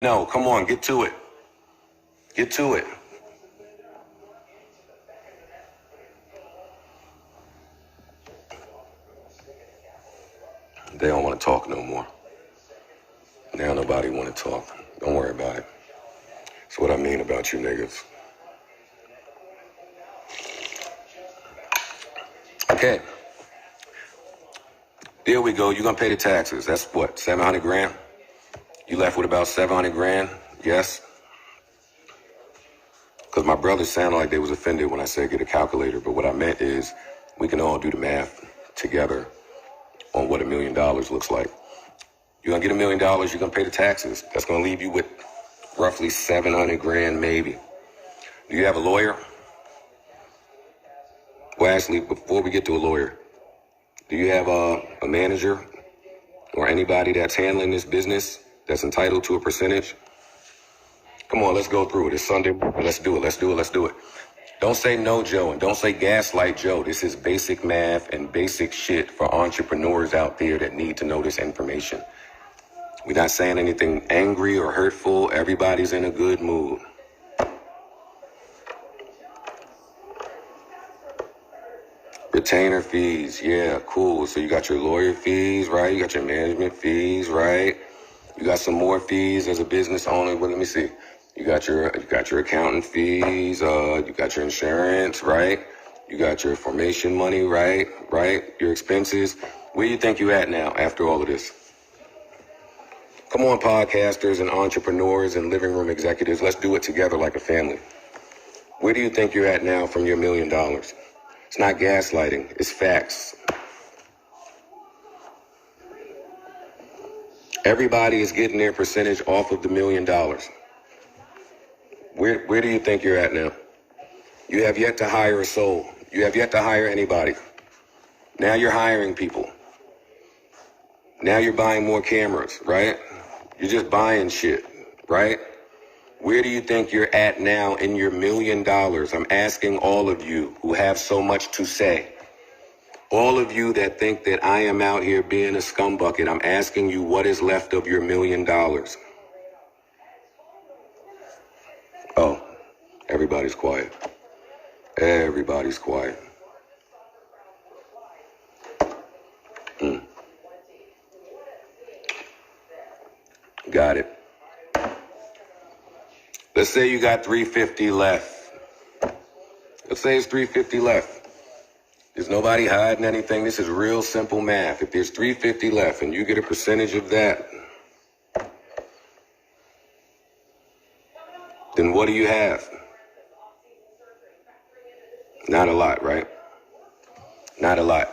No, come on, get to it. Get to it. They don't want to talk no more. Now nobody want to talk. Don't worry about it. That's what I mean about you niggas. Okay. There we go. You're going to pay the taxes. That's what, 700 grand? You left with about 700 grand? Yes? Because my brothers sounded like they was offended when I said get a calculator. But what I meant is we can all do the math together on what $1 million looks like. You're going to get $1 million. You're going to pay the taxes. That's going to leave you with roughly 700 grand maybe. Do you have a lawyer? Well, actually, before we get to a lawyer, do you have a manager or anybody that's handling this business that's entitled to a percentage? Come on, let's go through it. It's Sunday. Let's do it. Don't say no, Joe, and don't say gaslight Joe. This is basic math and basic shit for entrepreneurs out there that need to know this information. We're not saying anything angry or hurtful. Everybody's in a good mood. Retainer fees, yeah, cool. So you got your lawyer fees, right? You got your management fees, right? You got some more fees as a business owner. Well, let me see. You got your accountant fees. You got your insurance, right? You got your formation money, right? Your expenses. Where do you think you at now after all of this? Come on, podcasters and entrepreneurs and living room executives. Let's do it together like a family. Where do you think you're at now from your $1 million? It's not gaslighting. It's facts. Everybody is getting their percentage off of the $1 million. Where do you think you're at now? You have yet to hire a soul. You have yet to hire anybody. Now you're hiring people. Now you're buying more cameras, right? You're just buying shit, right? Where do you think you're at now in your $1 million? I'm asking all of you who have so much to say. All of you that think that I am out here being a scumbucket, I'm asking you what is left of your $1 million. Oh, everybody's quiet. Everybody's quiet. Got it. Let's say you got 350 left. Let's say it's 350 left. There's nobody hiding anything. This is real simple math. If there's 350 left and you get a percentage of that, then what do you have? Not a lot, right? Not a lot.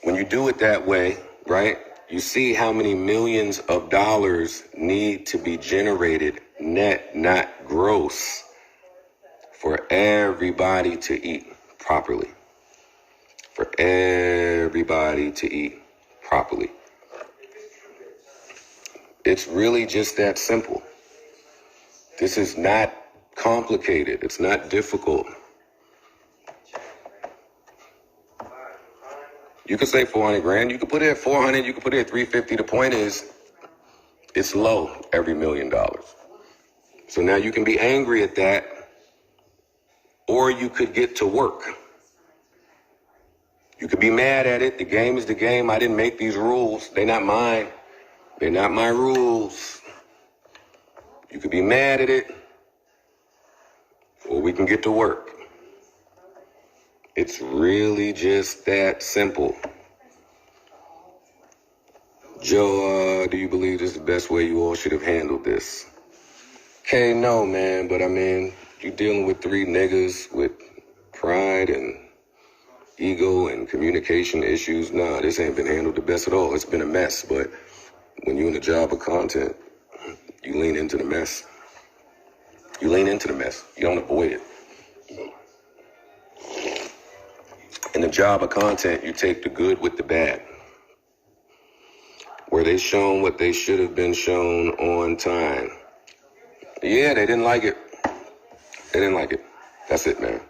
When you do it that way, right, you see how many millions of dollars need to be generated net, not gross, for everybody to eat properly. For everybody to eat properly. It's really just that simple. This is not complicated. It's not difficult. You could say 400 grand. You could put it at 400. You could put it at 350. The point is, it's low every $1 million. So now you can be angry at that, or you could get to work. You could be mad at it. The game is the game. I didn't make these rules. They're not mine. They're not my rules. You could be mad at it, or we can get to work. It's really just that simple. Joe, do you believe this is the best way you all should have handled this? Okay, no, man, but I mean, you're dealing with 3 niggas with pride and ego and communication issues. Nah, this ain't been handled the best at all. It's been a mess, but when you're in the job of content, you lean into the mess. You lean into the mess. You don't avoid it. In the job of content, you take the good with the bad. Were they shown what they should have been shown on time? Yeah, they didn't like it. They didn't like it. That's it, man.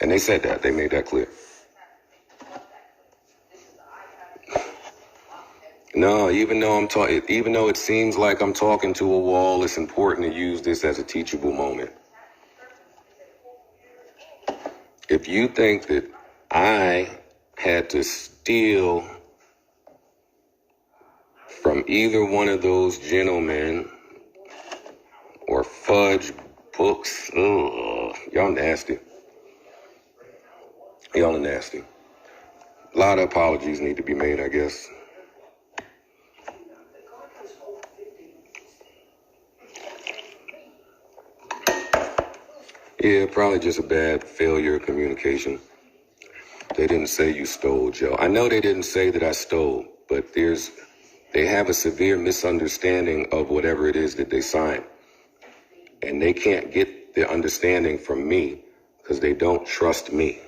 And they said that. They made that clear. No, even though it seems like I'm talking to a wall, it's important to use this as a teachable moment. If you think that I had to steal from either one of those gentlemen or fudge books, y'all nasty. Y'all are nasty. A lot of apologies need to be made, I guess. Yeah, probably just a bad failure of communication. They didn't say you stole, Joe. I know they didn't say that I stole, but they have a severe misunderstanding of whatever it is that they signed. And they can't get the understanding from me because they don't trust me.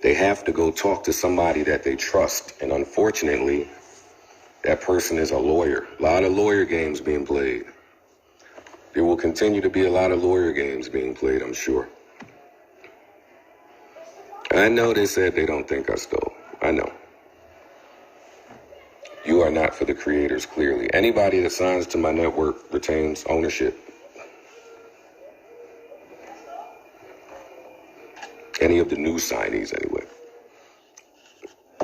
They have to go talk to somebody that they trust. And unfortunately, that person is a lawyer. A lot of lawyer games being played. There will continue to be a lot of lawyer games being played, I'm sure. I know they said they don't think I stole. I know. You are not for the creators, clearly. Anybody that signs to my network retains ownership. Any of the new signees, anyway.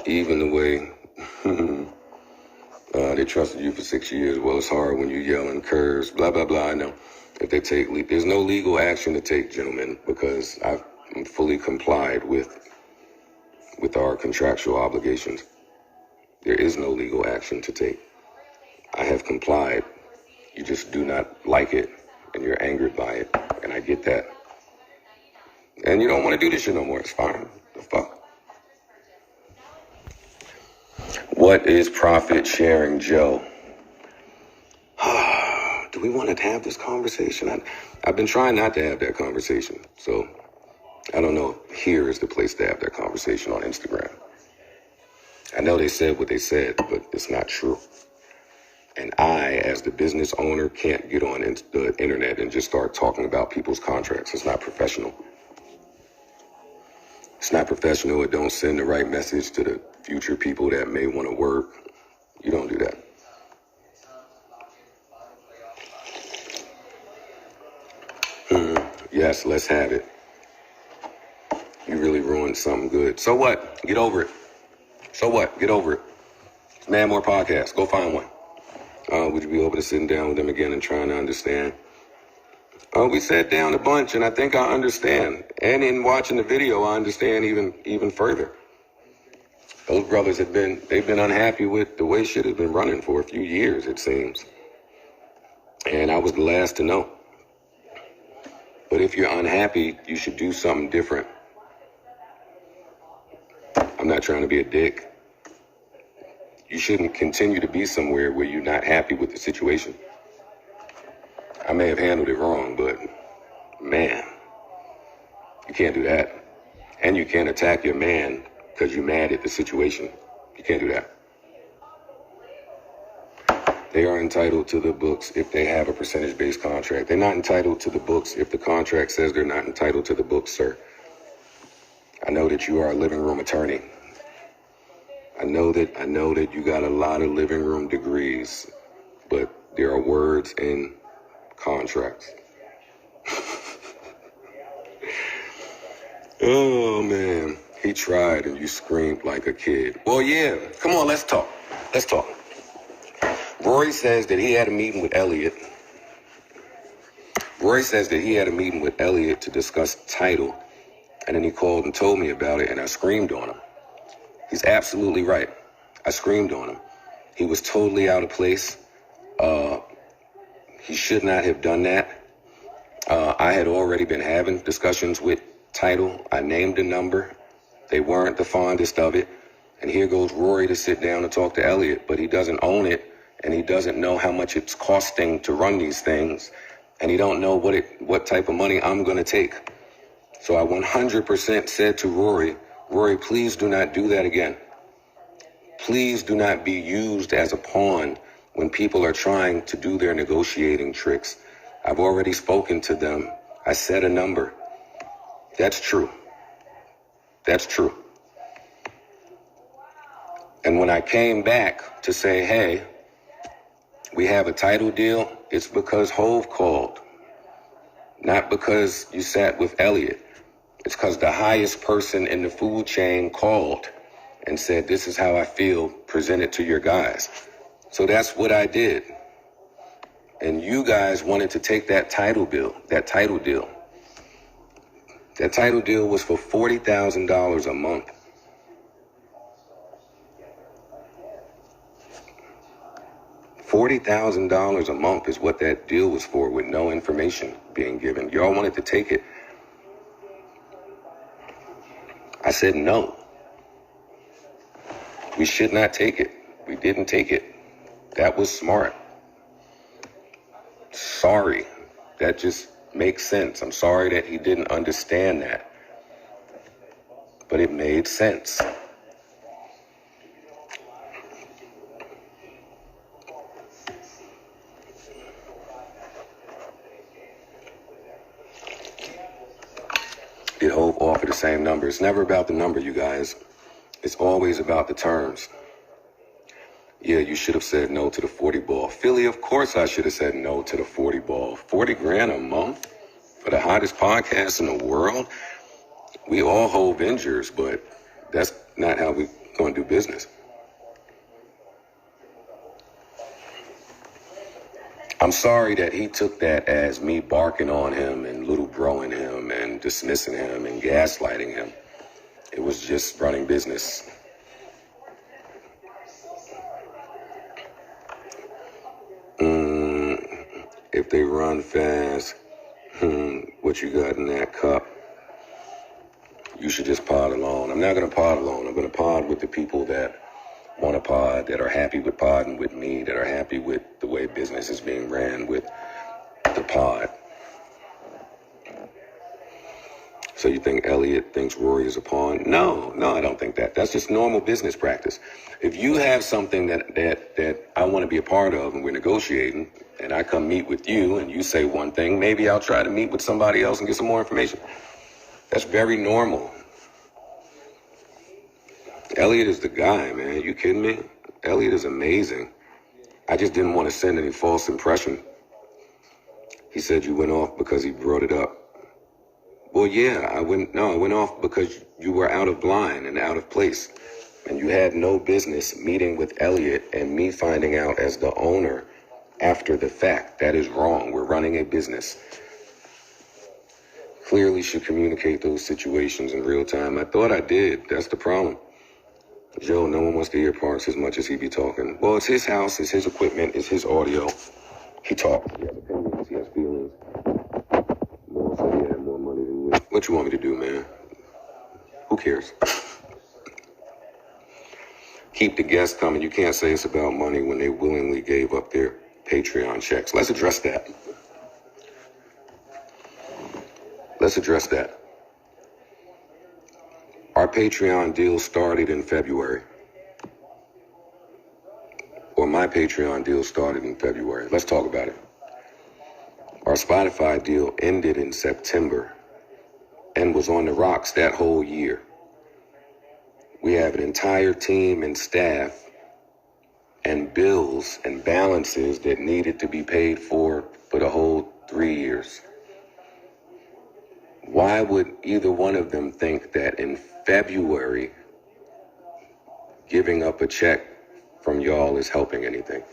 Even the way they trusted you for 6 years. Well, it's hard when you yell and curse, blah, blah, blah. I know. If they take, there's no legal action to take, gentlemen, because I've fully complied with our contractual obligations. There is no legal action to take. I have complied. You just do not like it, and you're angered by it, and I get that. And you don't want to do this shit no more. It's fine. The fuck? What is profit sharing, Joe? Do we want to have this conversation? I've been trying not to have that conversation, so I don't know if here is the place to have that conversation on Instagram. I know they said what they said, but it's not true. And I, as the business owner, can't get on the internet and just start talking about people's contracts. It's not professional. It's not professional. It don't send the right message to the future people that may want to work. You don't do that. Yes, let's have it. You really ruined something good. So what? Get over it. So what? Get over it. Man More Podcast. Go find one. Would you be open to sitting down with them again and trying to understand? We sat down a bunch, and I think I understand. And in watching the video, I understand even further. Those brothers they've been unhappy with the way shit has been running for a few years, it seems. And I was the last to know. But if you're unhappy, you should do something different. I'm not trying to be a dick. You shouldn't continue to be somewhere where you're not happy with the situation. I may have handled it wrong, but man, you can't do that. And you can't attack your man because you're mad at the situation. You can't do that. They are entitled to the books if they have a percentage-based contract. They're not entitled to the books if the contract says they're not entitled to the books, sir. I know that you are a living room attorney. I know that you got a lot of living room degrees, but there are words in contracts. Oh, man. He tried and you screamed like a kid. Well, yeah. Come on, let's talk. Let's talk. Ruury says that he had a meeting with Elliot. Ruury says that he had a meeting with Elliot to discuss title, and then he called and told me about it, and I screamed on him. He's absolutely right. I screamed on him. He was totally out of place. He should not have done that. I had already been having discussions with title. I named a number. They weren't the fondest of it. And here goes Ruury to sit down and talk to Elliot, but he doesn't own it, and he doesn't know how much it's costing to run these things, and he don't know what type of money I'm going to take. So I 100% said to Ruury, please do not do that again. Please do not be used as a pawn when people are trying to do their negotiating tricks. I've already spoken to them. I said a number. That's true. That's true. And when I came back to say, hey, we have a title deal, it's because Hove called. Not because you sat with Elliot. It's because the highest person in the food chain called and said, this is how I feel, present it to your guys. So that's what I did. And you guys wanted to take that title deal. That title deal was for $40,000 a month. $40,000 a month is what that deal was for, with no information being given. Y'all wanted to take it. I said no. We should not take it. We didn't take it. That was smart. Sorry. That just makes sense. I'm sorry that he didn't understand that. But it made sense. Did Hove offer the same number? It's never about the number, you guys. It's always about the terms. Yeah, you should have said no to the 40 ball. Philly, of course I should have said no to the 40 ball. 40 grand a month for the hottest podcast in the world? We all hold Avengers, but that's not how we're going to do business. I'm sorry that he took that as me barking on him and little broing him and dismissing him and gaslighting him. It was just running business. If they run fast, what you got in that cup? You should just pod alone. I'm not going to pod alone. I'm going to pod with the people that want to pod, that are happy with podding with me, that are happy with the way business is being ran with the pod. So you think Elliot thinks Ruury is a pawn? No, I don't think that. That's just normal business practice. If you have something that I want to be a part of and we're negotiating, and I come meet with you and you say one thing, maybe I'll try to meet with somebody else and get some more information. That's very normal. Elliot is the guy, man. You kidding me? Elliot is amazing. I just didn't want to send any false impression. He said you went off because he brought it up. Well, yeah, I went off because you were out of line and out of place. And you had no business meeting with Elliot and me finding out as the owner after the fact. That is wrong. We're running a business. Clearly should communicate those situations in real time. I thought I did. That's the problem. Joe, no one wants to hear Parks as much as he be talking. Well, it's his house, it's his equipment, it's his audio. He talks. He has opinions, he has feelings. More so he had more money than you. What you want me to do, man? Who cares? Keep the guests coming. You can't say it's about money when they willingly gave up their Patreon checks. Let's address that. Our Patreon deal started in February. Or my Patreon deal started in February. Let's talk about it. Our Spotify deal ended in September and was on the rocks that whole year. We have an entire team and staff and bills and balances that needed to be paid for the whole 3 years. Why would either one of them think that in February, giving up a check from y'all is helping anything?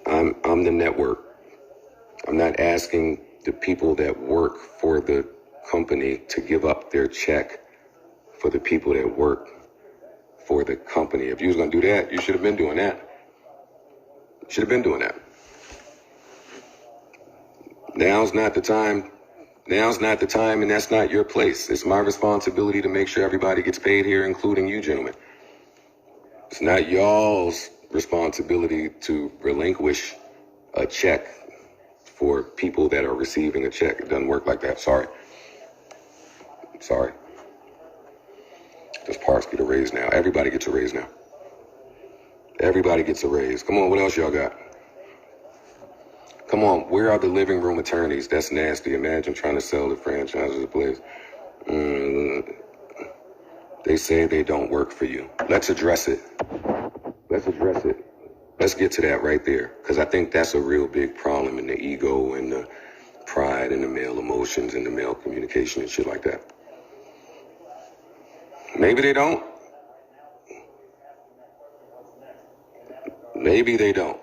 I'm the network. I'm not asking the people that work for the company to give up their check for the people that work for the company. If you was going to do that, you should have been doing that. Now's not the time, and that's not your place. It's my responsibility to make sure everybody gets paid here, including you gentlemen. It's not y'all's responsibility to relinquish a check for people that are receiving a check. It doesn't work like that. Sorry. Does Parks get a raise now? Everybody gets a raise now. Everybody gets a raise. Come on, what else y'all got? Come on, where are the living room attorneys? That's nasty. Imagine trying to sell the franchise of the place. They say they don't work for you. Let's address it. Let's address it. Let's get to that right there, because I think that's a real big problem in the ego and the pride and the male emotions and the male communication and shit like that. Maybe they don't. Maybe they don't.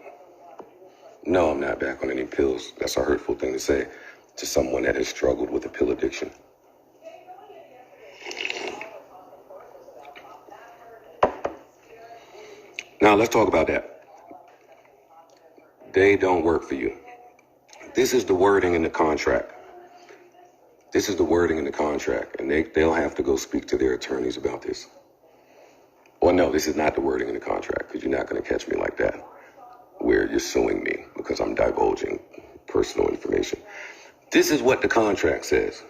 No, I'm not back on any pills. That's a hurtful thing to say to someone that has struggled with a pill addiction. Now, let's talk about that. They don't work for you. This is the wording in the contract. This is the wording in the contract, and they'll have to go speak to their attorneys about this. Or no, this is not the wording in the contract, because you're not going to catch me like that, where you're suing me because I'm divulging personal information. This is what the contract says.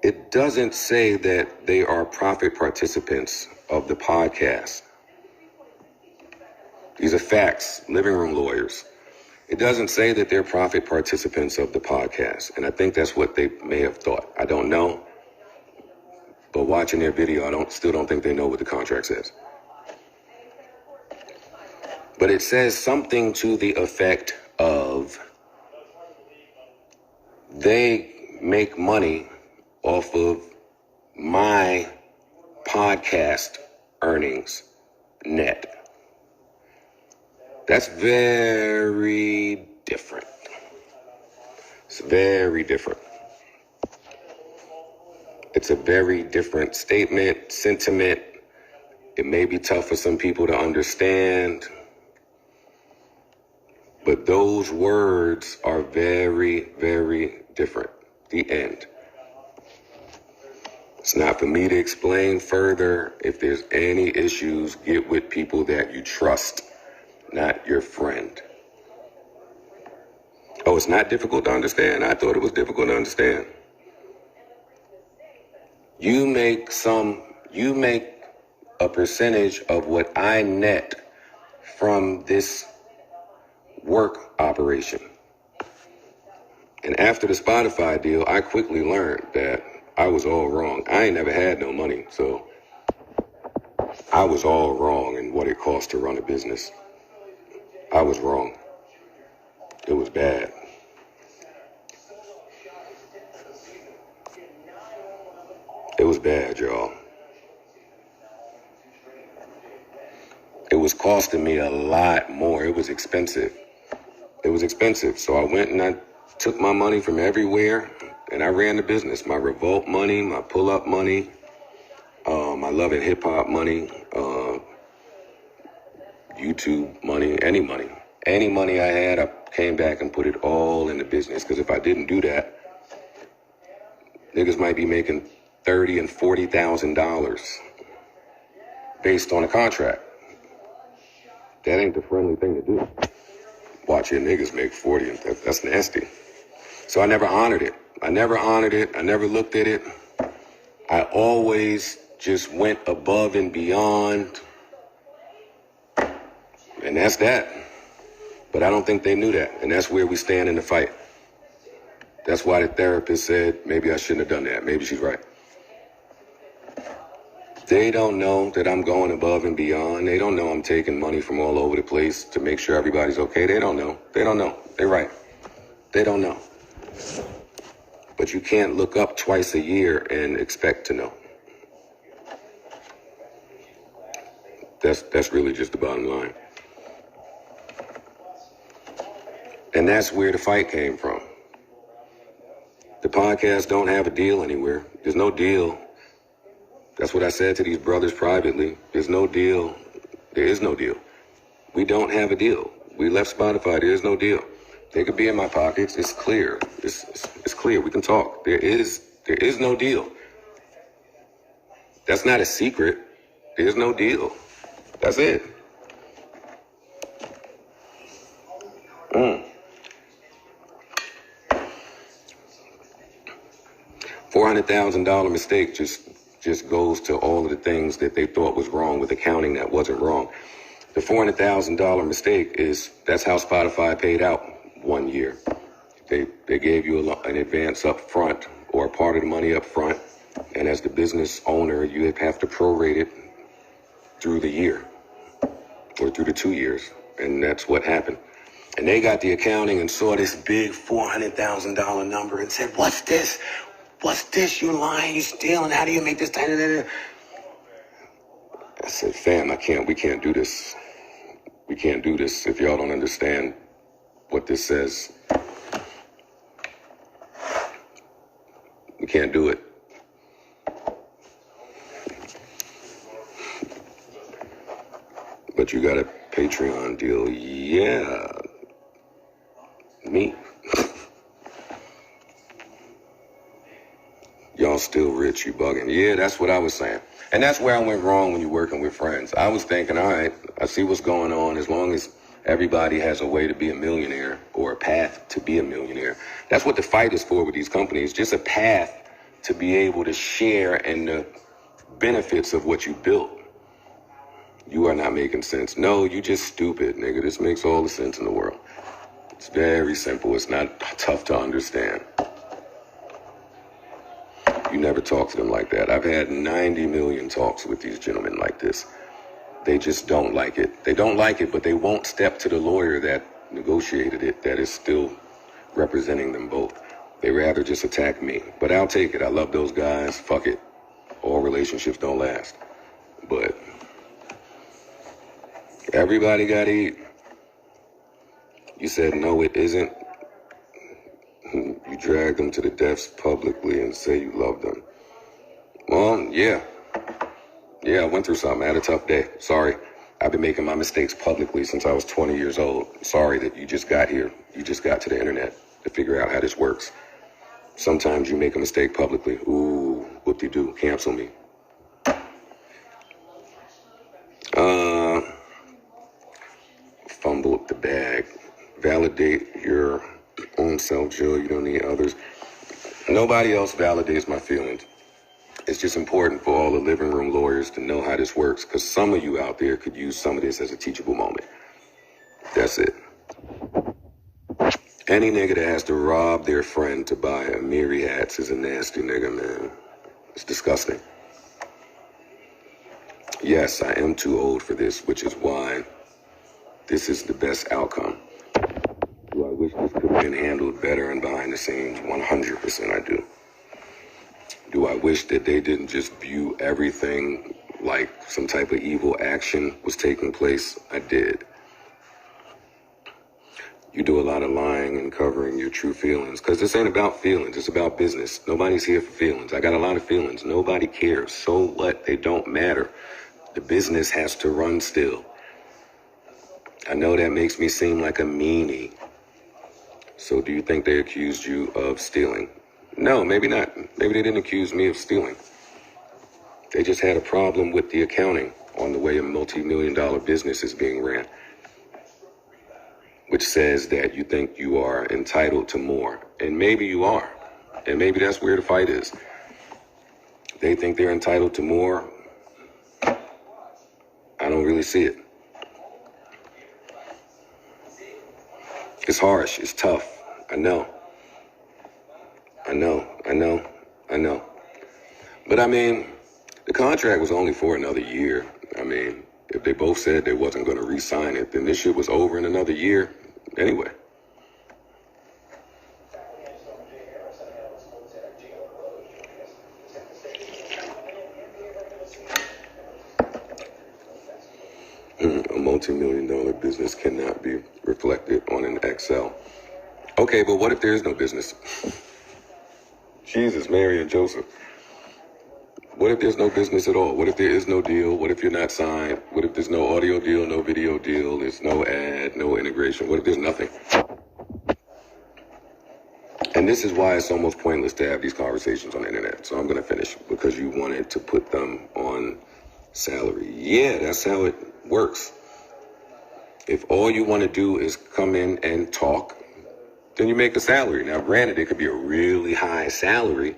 It doesn't say that they are profit participants of the podcast. These are facts, living room lawyers. It doesn't say that they're profit participants of the podcast. And I think that's what they may have thought. I don't know. But watching their video, I still don't think they know what the contract says. But it says something to the effect of they make money off of my podcast earnings net. That's very different. It's very different. It's a very different statement, sentiment. It may be tough for some people to understand, but those words are very, very different. The end. It's not for me to explain further. If there's any issues, get with people that you trust, not your friend. Oh, it's not difficult to understand? I thought it was difficult to understand. You make a percentage of what I net from this work operation. And after the Spotify deal, I quickly learned that I was all wrong. I ain't never had no money, so I was all wrong in what it costs to run a business. I was wrong. It was bad. It was bad, y'all. It was costing me a lot more. It was expensive. It was expensive. So I went and I took my money from everywhere and I ran the business. My revolt money, my pull-up money, my love and hip-hop money, YouTube money, any money. Any money I had, I came back and put it all in the business. Because if I didn't do that, niggas might be making $30,000 and $40,000 based on a contract. That ain't the friendly thing to do. Watch your niggas make 40, and that's nasty. So I never honored it. I never looked at it. I always just went above and beyond. And that's that. But I don't think they knew that. And that's where we stand in the fight. That's why the therapist said, maybe I shouldn't have done that. Maybe she's right. They don't know that I'm going above and beyond. They don't know I'm taking money from all over the place to make sure everybody's okay. They don't know. They don't know. They're right. They don't know. But you can't look up twice a year and expect to know. That's really just the bottom line. And that's where the fight came from. The podcasts don't have a deal anywhere. There's no deal. That's what I said to these brothers privately. There's no deal. There is no deal. We don't have a deal. We left Spotify. There is no deal. They could be in my pockets. It's clear. It's clear. We can talk. There is no deal. That's not a secret. There's no deal. That's it. $400,000 mistake just goes to all of the things that they thought was wrong with accounting that wasn't wrong. The $400,000 mistake that's how Spotify paid out 1 year. They gave you an advance up front or a part of the money up front. And as the business owner, you have to prorate it through the year or through the 2 years. And that's what happened. And they got the accounting and saw this big $400,000 number and said, what's this? What's this? You lying, you stealing. How do you make this? I said, fam, we can't do this. We can't do this if y'all don't understand what this says. We can't do it. But you got a Patreon deal. Yeah. Me. Y'all still rich, you bugging. Yeah, that's what I was saying. And that's where I went wrong when you're working with friends. I was thinking, all right, I see what's going on. As long as everybody has a way to be a millionaire or a path to be a millionaire. That's what the fight is for with these companies. Just a path to be able to share in the benefits of what you built. You are not making sense. No, you just stupid, nigga. This makes all the sense in the world. It's very simple. It's not tough to understand. You never talk to them like that. I've had 90 million talks with these gentlemen like this. They just don't like it. They don't like it, but they won't step to the lawyer that negotiated it, that is still representing them both. They rather just attack me. But I'll take it. I love those guys. Fuck it. All relationships don't last. But everybody got to eat. You said, no, it isn't. You drag them to the deaths publicly and say you love them. Well, yeah. Yeah, I went through something. I had a tough day. Sorry. I've been making my mistakes publicly since I was 20 years old. Sorry that you just got here. You just got to the internet to figure out how this works. Sometimes you make a mistake publicly. Ooh, whoop-de-doo, cancel me. Fumble up the bag. Validate your own self, Jill. You don't need others. Nobody else validates my feelings. It's just important for all the living room lawyers to know how this works, because some of you out there could use some of this as a teachable moment. That's it. Any nigga that has to rob their friend to buy a Miri hats is a nasty nigga, man. It's disgusting. Yes, I am too old for this, which is why this is the best outcome. Do I wish this could have been handled better and behind the scenes? 100% I do. Do I wish that they didn't just view everything like some type of evil action was taking place? I did. You do a lot of lying and covering your true feelings, because this ain't about feelings. It's about business. Nobody's here for feelings. I got a lot of feelings. Nobody cares. So what? They don't matter. The business has to run still. I know that makes me seem like a meanie. So do you think they accused you of stealing? No, maybe not. Maybe they didn't accuse me of stealing. They just had a problem with the accounting on the way a multi-million-dollar business is being ran, which says that you think you are entitled to more. And maybe you are. And maybe that's where the fight is. They think they're entitled to more. I don't really see it. It's harsh. It's tough. I know. But I mean, the contract was only for another year. I mean, if they both said they wasn't going to re-sign it, then this shit was over in another year anyway. A multi-million-dollar business cannot be reflected on an Excel. Okay, but what if there is no business? Jesus, Mary, and Joseph. What if there's no business at all? What if there is no deal? What if you're not signed? What if there's no audio deal, no video deal, there's no ad, no integration? What if there's nothing? And this is why it's almost pointless to have these conversations on the internet. So I'm going to finish, because you wanted to put them on salary. Yeah, that's how it works. If all you want to do is come in and talk, then you make a salary. Now, granted, it could be a really high salary,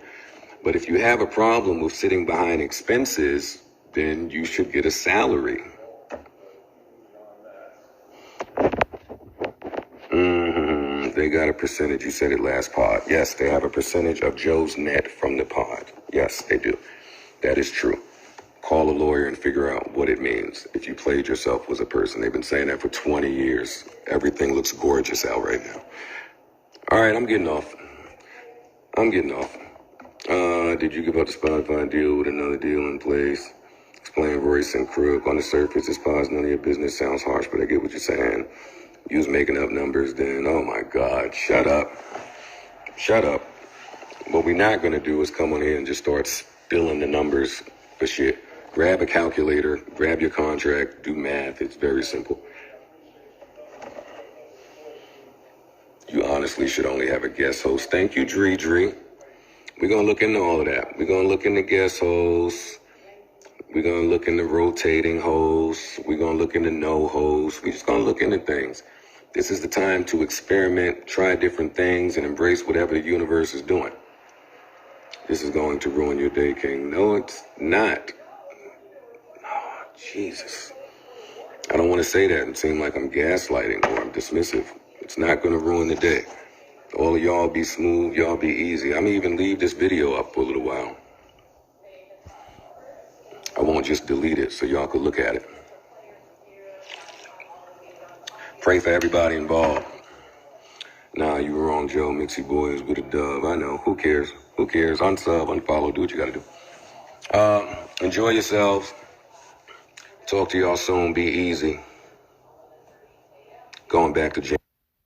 but if you have a problem with sitting behind expenses, then you should get a salary. They got got a percentage. You said it last pod. Yes, they have a percentage of Joe's net from the pod. Yes, they do. That is true. Call a lawyer and figure out what it means if you played yourself as a person. They've been saying that for 20 years. Everything looks gorgeous out right now. All right, I'm getting off. Did you give up the Spotify deal with another deal in place? Explain Royce and Crook. On the surface, this pod's none of your business. Sounds harsh, but I get what you're saying. You was making up numbers then. Oh my God, shut up. What we're not going to do is come on here and just start spilling the numbers for shit. Grab a calculator, grab your contract, do math. It's very simple. You honestly should only have a guest host. Thank you, Dree. We're going to look into all of that. We're going to look into guest hosts. We're going to look into rotating hosts. We're going to look into no hosts. We're just going to look into things. This is the time to experiment, try different things, and embrace whatever the universe is doing. This is going to ruin your day, King. No, it's not. Oh, Jesus. I don't want to say that and seem like I'm gaslighting or I'm dismissive. It's not going to ruin the day. All of y'all be smooth, y'all be easy. I'm going to even leave this video up for a little while. I won't just delete it so y'all can look at it. Pray for everybody involved. Nah, you were wrong, Joe. Mixie Boys with a dub. I know. Who cares? Unsub, unfollow. Do what you got to do. Enjoy yourselves. Talk to y'all soon. Be easy. Going back to